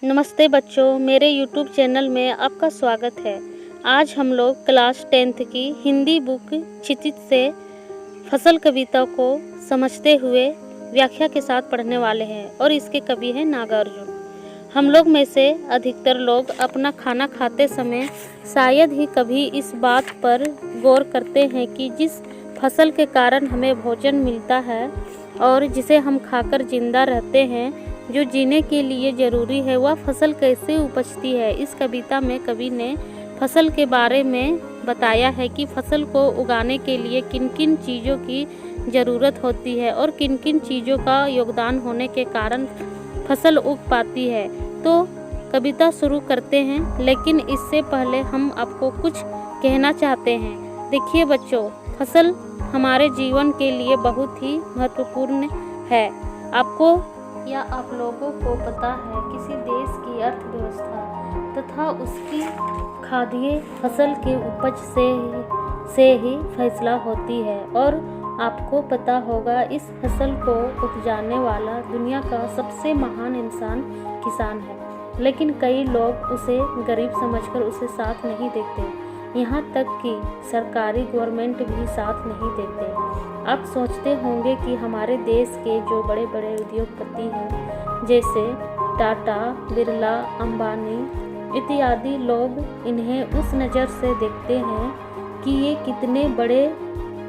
नमस्ते बच्चों, मेरे YouTube चैनल में आपका स्वागत है। आज हम लोग क्लास 10th की हिंदी बुक क्षितिज से फसल कविता को समझते हुए व्याख्या के साथ पढ़ने वाले हैं और इसके कवि हैं नागार्जुन। हम लोग में से अधिकतर लोग अपना खाना खाते समय शायद ही कभी इस बात पर गौर करते हैं कि जिस फसल के कारण हमें भोजन मिलता है और जिसे हम खाकर जिंदा रहते हैं, जो जीने के लिए ज़रूरी है, वह फसल कैसे उपजती है। इस कविता में कवि ने फसल के बारे में बताया है कि फसल को उगाने के लिए किन किन चीज़ों की ज़रूरत होती है और किन किन चीज़ों का योगदान होने के कारण फसल उग पाती है। तो कविता शुरू करते हैं, लेकिन इससे पहले हम आपको कुछ कहना चाहते हैं। देखिए बच्चों, फसल हमारे जीवन के लिए बहुत ही महत्वपूर्ण है। आपको या आप लोगों को पता है, किसी देश की अर्थव्यवस्था तथा उसकी खाद्य फसल के उपज से ही फैसला होती है। और आपको पता होगा, इस फसल को उपजाने वाला दुनिया का सबसे महान इंसान किसान है, लेकिन कई लोग उसे गरीब समझकर उसे साथ नहीं देते। यहाँ तक कि सरकारी गवर्नमेंट भी साथ नहीं देते। आप सोचते होंगे कि हमारे देश के जो बड़े बड़े उद्योगपति हैं, जैसे टाटा, बिरला, अंबानी इत्यादि लोग, इन्हें उस नज़र से देखते हैं कि ये कितने बड़े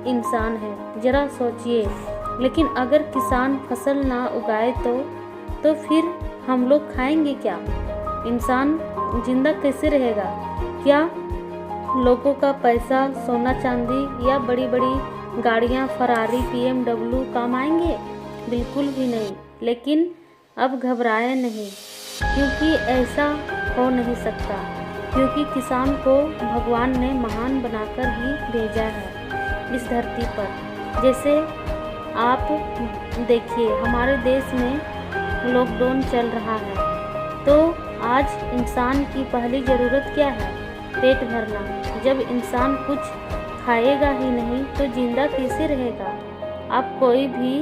इंसान हैं। ज़रा सोचिए, लेकिन अगर किसान फसल ना उगाए तो फिर हम लोग खाएंगे क्या? इंसान जिंदा कैसे रहेगा? क्या लोगों का पैसा, सोना चांदी या बड़ी बड़ी गाड़ियाँ, फरारी, BMW काम आएंगे? बिल्कुल भी नहीं। लेकिन अब घबराएं नहीं, क्योंकि ऐसा हो नहीं सकता, क्योंकि किसान को भगवान ने महान बनाकर ही भेजा है इस धरती पर। जैसे आप देखिए, हमारे देश में लॉकडाउन चल रहा है, तो आज इंसान की पहली ज़रूरत क्या है? पेट भरना। जब इंसान कुछ खाएगा ही नहीं तो जिंदा कैसे रहेगा? अब कोई भी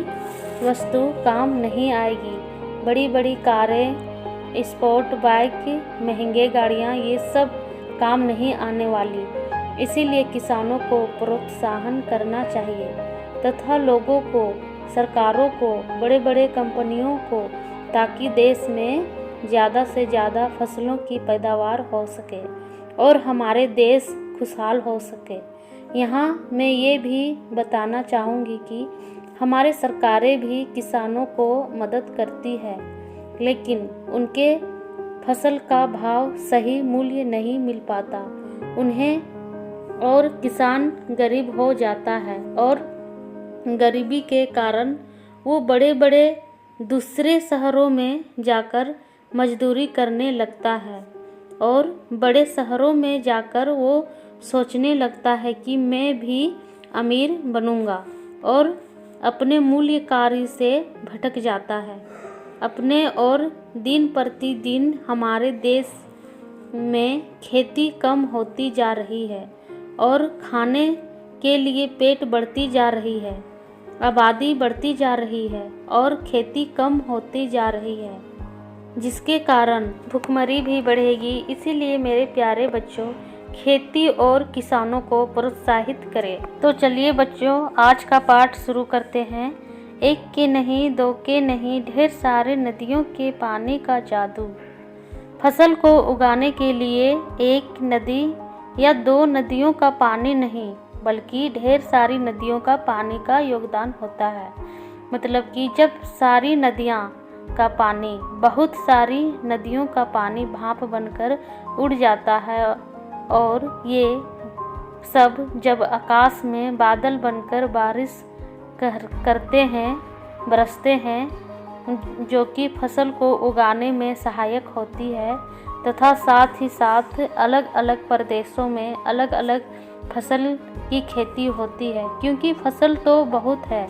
वस्तु काम नहीं आएगी। बड़ी बड़ी कारें, स्पोर्ट बाइक, महंगे गाड़ियाँ, ये सब काम नहीं आने वाली। इसीलिए किसानों को प्रोत्साहन करना चाहिए तथा लोगों को, सरकारों को, बड़े बड़े कंपनियों को, ताकि देश में ज़्यादा से ज़्यादा फसलों की पैदावार हो सके और हमारे देश खुशहाल हो सके। यहाँ मैं ये भी बताना चाहूँगी कि हमारे सरकारें भी किसानों को मदद करती है, लेकिन उनके फसल का भाव, सही मूल्य नहीं मिल पाता उन्हें, और किसान गरीब हो जाता है और गरीबी के कारण वो बड़े बड़े दूसरे शहरों में जाकर मजदूरी करने लगता है और बड़े शहरों में जाकर वो सोचने लगता है कि मैं भी अमीर बनूंगा, और अपने मूल्य कार्य से भटक जाता है अपने। और दिन प्रतिदिन हमारे देश में खेती कम होती जा रही है और खाने के लिए पेट बढ़ती जा रही है, आबादी बढ़ती जा रही है और खेती कम होती जा रही है, जिसके कारण भुखमरी भी बढ़ेगी। इसीलिए मेरे प्यारे बच्चों, खेती और किसानों को प्रोत्साहित करें। तो चलिए बच्चों, आज का पाठ शुरू करते हैं। एक के नहीं, दो के नहीं, ढेर सारे नदियों के पानी का जादू। फसल को उगाने के लिए एक नदी या दो नदियों का पानी नहीं, बल्कि ढेर सारी नदियों का पानी का योगदान होता है। मतलब कि जब सारी नदियाँ का पानी, बहुत सारी नदियों का पानी भाप बनकर उड़ जाता है और ये सब जब आकाश में बादल बनकर बारिश करते हैं, बरसते हैं, जो कि फसल को उगाने में सहायक होती है, तथा साथ ही साथ अलग अलग प्रदेशों में अलग अलग फसल की खेती होती है, क्योंकि फसल तो बहुत है।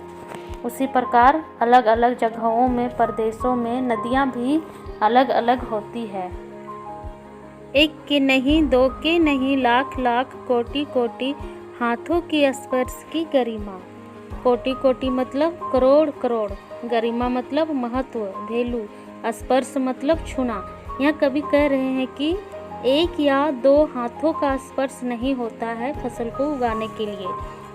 उसी प्रकार अलग अलग जगहों में, प्रदेशों में नदियाँ भी अलग अलग होती है। एक के नहीं, दो के नहीं, लाख लाख, कोटि कोटि, हाथों की स्पर्श की गरिमा। कोटि कोटि मतलब करोड़ करोड़, गरिमा मतलब महत्व, वैल्यू, स्पर्श मतलब छूना। यह कवि कह रहे हैं कि एक या दो हाथों का स्पर्श नहीं होता है फसल को उगाने के लिए,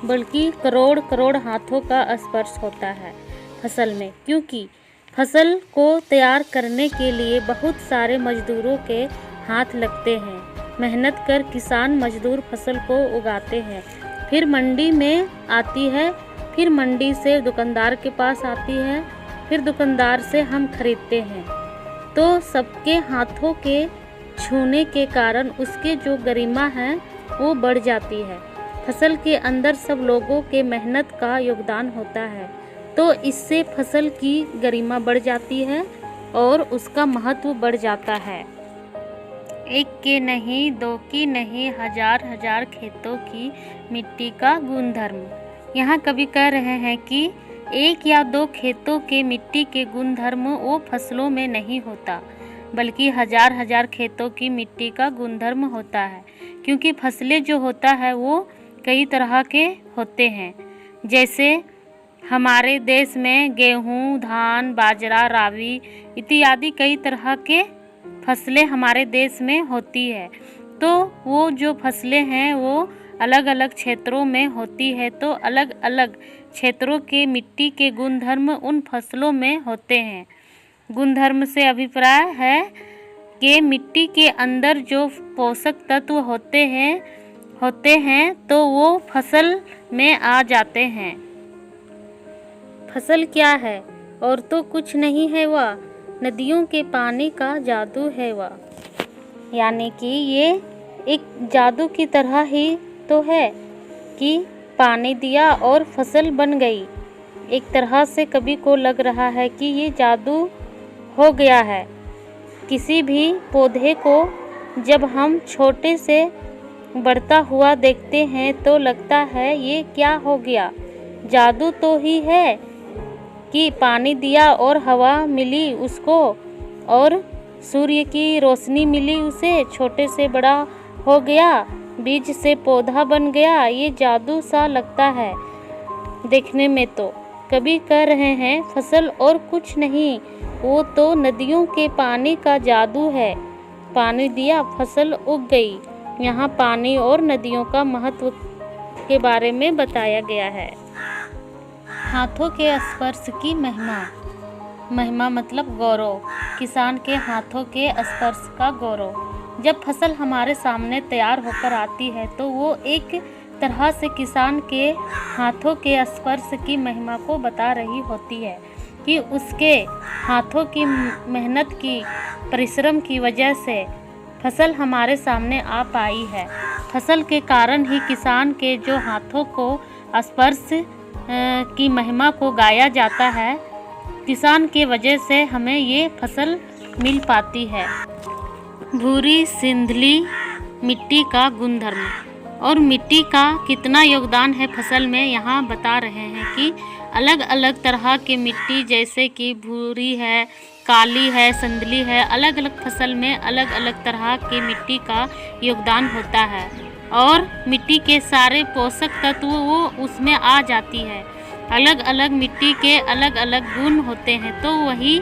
बल्कि करोड़ करोड़ हाथों का स्पर्श होता है फसल में, क्योंकि फसल को तैयार करने के लिए बहुत सारे मजदूरों के हाथ लगते हैं। मेहनत कर किसान मजदूर फसल को उगाते हैं, फिर मंडी में आती है, फिर मंडी से दुकानदार के पास आती है, फिर दुकानदार से हम खरीदते हैं। तो सबके हाथों के छूने के कारण उसके जो गरिमा है वो बढ़ जाती है। फसल के अंदर सब लोगों के मेहनत का योगदान होता है, तो इससे फसल की गरिमा बढ़ जाती है और उसका महत्व बढ़ जाता है। एक के नहीं, दो की नहीं, हजार हजार खेतों की मिट्टी का गुणधर्म। यहाँ कवि कह रहे हैं कि एक या दो खेतों के मिट्टी के गुणधर्म वो फसलों में नहीं होता, बल्कि हजार हजार खेतों की मिट्टी का गुणधर्म होता है, क्योंकि फसलें जो होता है वो कई तरह के होते हैं। जैसे हमारे देश में गेहूँ, धान, बाजरा, रावी इत्यादि कई तरह के फसलें हमारे देश में होती है। तो वो जो फसलें हैं वो अलग अलग क्षेत्रों में होती है, तो अलग अलग क्षेत्रों के मिट्टी के गुणधर्म उन फसलों में होते हैं। गुणधर्म से अभिप्राय है कि मिट्टी के अंदर जो पोषक तत्व होते हैं तो वो फसल में आ जाते हैं। फसल क्या है? और तो कुछ नहीं है वह, नदियों के पानी का जादू है वह। यानी कि ये एक जादू की तरह ही तो है कि पानी दिया और फसल बन गई। एक तरह से कवि को लग रहा है कि ये जादू हो गया है। किसी भी पौधे को जब हम छोटे से बढ़ता हुआ देखते हैं तो लगता है ये क्या हो गया, जादू तो ही है कि पानी दिया और हवा मिली उसको और सूर्य की रोशनी मिली उसे, छोटे से बड़ा हो गया, बीज से पौधा बन गया। ये जादू सा लगता है देखने में। तो कवि कह रहे हैं फसल और कुछ नहीं, वो तो नदियों के पानी का जादू है। पानी दिया, फसल उग गई। यहाँ पानी और नदियों का महत्व के बारे में बताया गया है। हाथों के स्पर्श की महिमा। महिमा मतलब गौरव, किसान के हाथों के स्पर्श का गौरव। जब फसल हमारे सामने तैयार होकर आती है तो वो एक तरह से किसान के हाथों के स्पर्श की महिमा को बता रही होती है कि उसके हाथों की मेहनत की, परिश्रम की वजह से फसल हमारे सामने आ पाई है। फसल के कारण ही किसान के जो हाथों को स्पर्श की महिमा को गाया जाता है, किसान के वजह से हमें ये फसल मिल पाती है। भूरी सिंधली मिट्टी का गुणधर्म और मिट्टी का कितना योगदान है फसल में, यहाँ बता रहे हैं कि अलग अलग तरह के मिट्टी जैसे कि भूरी है, काली है, संदली है, अलग अलग फसल में अलग अलग तरह की मिट्टी का योगदान होता है और मिट्टी के सारे पोषक तत्व वो उसमें आ जाती है। अलग अलग मिट्टी के अलग अलग गुण होते हैं, तो वही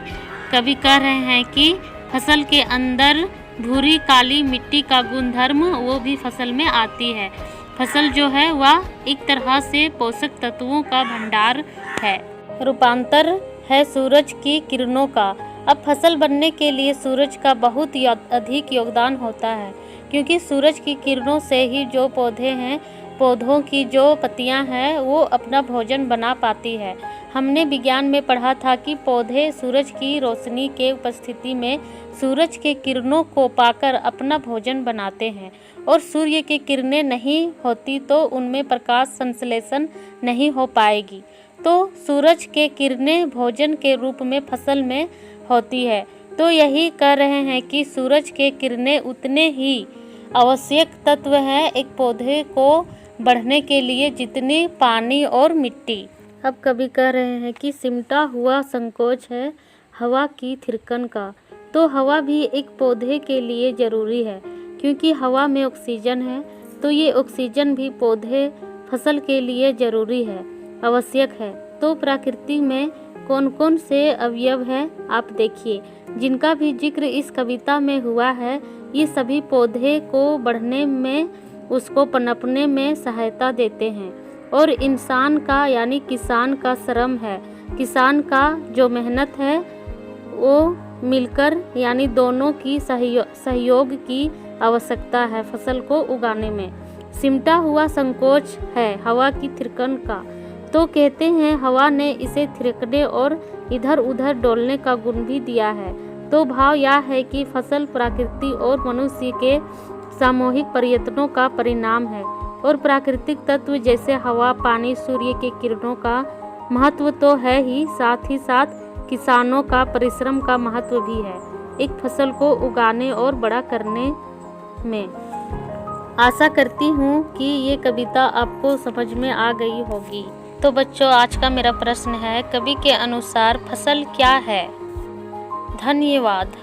कवि कह रहे हैं कि फसल के अंदर भूरी काली मिट्टी का गुणधर्म वो भी फसल में आती है। फसल जो है वह एक तरह से पोषक तत्वों का भंडार है। रूपांतर है सूरज की किरणों का। अब फसल बनने के लिए सूरज का बहुत अधिक योगदान होता है, क्योंकि सूरज की किरणों से ही जो पौधे हैं, पौधों की जो पत्तियां हैं वो अपना भोजन बना पाती है। हमने विज्ञान में पढ़ा था कि पौधे सूरज की रोशनी के उपस्थिति में सूरज के किरणों को पाकर अपना भोजन बनाते हैं, और सूर्य की किरणें नहीं होती तो उनमें प्रकाश संश्लेषण नहीं हो पाएगी। तो सूरज के किरणें भोजन के रूप में फसल में होती है। तो यही कह रहे हैं कि सूरज के किरणें उतने ही आवश्यक तत्व हैं एक पौधे को बढ़ने के लिए जितनी पानी और मिट्टी। अब कवि कह रहे हैं कि सिमटा हुआ संकोच है हवा की थिरकन का। तो हवा भी एक पौधे के लिए ज़रूरी है, क्योंकि हवा में ऑक्सीजन है, तो ये ऑक्सीजन भी पौधे फसल के लिए ज़रूरी है, आवश्यक है। तो प्रकृति में कौन कौन से अवयव हैं आप देखिए। जिनका भी जिक्र इस कविता में हुआ है, ये सभी पौधे को बढ़ने में, उसको पनपने में सहायता देते हैं। और इंसान का यानी किसान का श्रम है, किसान का जो मेहनत है वो मिलकर यानी दोनों की सहयोग की आवश्यकता है फसल को उगाने में। सिमटा हुआ संकोच है हवा की थिरकन का, तो कहते हैं हवा ने इसे थिरकने और इधर उधर डोलने का गुण भी दिया है। तो भाव यह है कि फसल प्रकृति और मनुष्य के सामूहिक प्रयत्नों का परिणाम है, और प्राकृतिक तत्व जैसे हवा, पानी, सूर्य के किरणों का महत्व तो है ही साथ किसानों का परिश्रम का महत्व भी है एक फसल को उगाने और बड़ा करने में। आशा करती हूँ कि ये कविता आपको समझ में आ गई होगी। तो बच्चों, आज का मेरा प्रश्न है, कवि के अनुसार फसल क्या है? धन्यवाद।